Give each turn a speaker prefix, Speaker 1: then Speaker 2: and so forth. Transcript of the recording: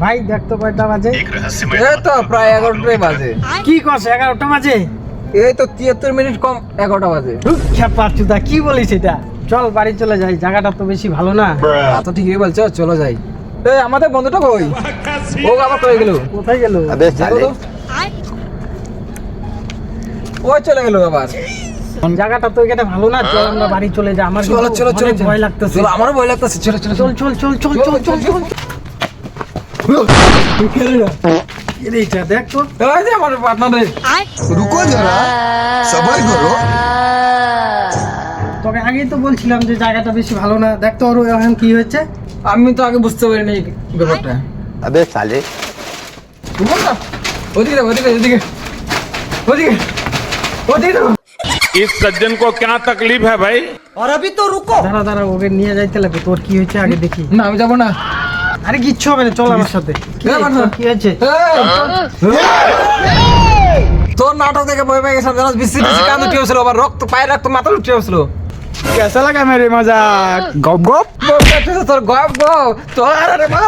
Speaker 1: ভাই দেখ তো কয়টা বাজে?
Speaker 2: এই তো প্রায় 11টাই বাজে।
Speaker 1: কি করছে 11টা বাজে?
Speaker 2: এই তো 73 মিনিট কম 11টা বাজে।
Speaker 1: খেপাচুদা কি বলিস এটা? চল বাড়ি চলে যাই, জায়গাটা তো বেশি ভালো না।
Speaker 2: তো ঠিকই বলছো, চলো যাই। এই আমাদের বন্ধুটা কই? ও আবার কই গেল?
Speaker 1: কোথায় গেল?
Speaker 3: अबे साले
Speaker 2: ওই চলে গেল আবার।
Speaker 1: জায়গাটা তো এখানে ভালো না, চল আমরা বাড়ি চলে যাই। আমার
Speaker 2: চলো চলো চলো
Speaker 1: অনেক ভয় লাগতেছে।
Speaker 2: চলো, আমারও ভয় লাগতেছে। চলো চলো
Speaker 1: চল চল চল চল চল চল চল। এইটা দেখ তো।
Speaker 2: এই যে আমার পার্টনার।
Speaker 3: रुको जरा सबर करो।
Speaker 1: তোকে আগেই তো বলছিলাম যে জায়গাটা বেশি ভালো না। দেখ তো ওর এখন কি হয়েছে।
Speaker 2: আমি তো আগে বুঝতে পারিনি এই ব্যাপারটা।
Speaker 3: अबे साले
Speaker 2: বুঝলাম না। ওদিকে যাও, ওদিকে ওদিকে ওদিকে ওদিকে।
Speaker 4: इस सज्जन को क्या तकलीफ है भाई?
Speaker 1: দাঁড়া দাঁড়া, ওকে নিয়ে যাইতে লাগবে। তোর কি হয়েছে আগে দেখি।
Speaker 2: না আমি যাবো না।
Speaker 1: আরে কিচ্ছু হবে না, চল আমার সাথে। কি
Speaker 2: না, না, না।
Speaker 1: তোর কি হয়েছে?
Speaker 2: তোর নাটক দেখে ভয় পেয়ে গেছিলাম, জানো? বিসি বিসি কান উঠে গেছিল, আবার রক্ত পায়ে রক্ত মাথা উঠে গেছিল।
Speaker 1: कैसा लगा मेरे मजाक? गप गप।
Speaker 2: তোর গপ গপ তোর আরে মারা।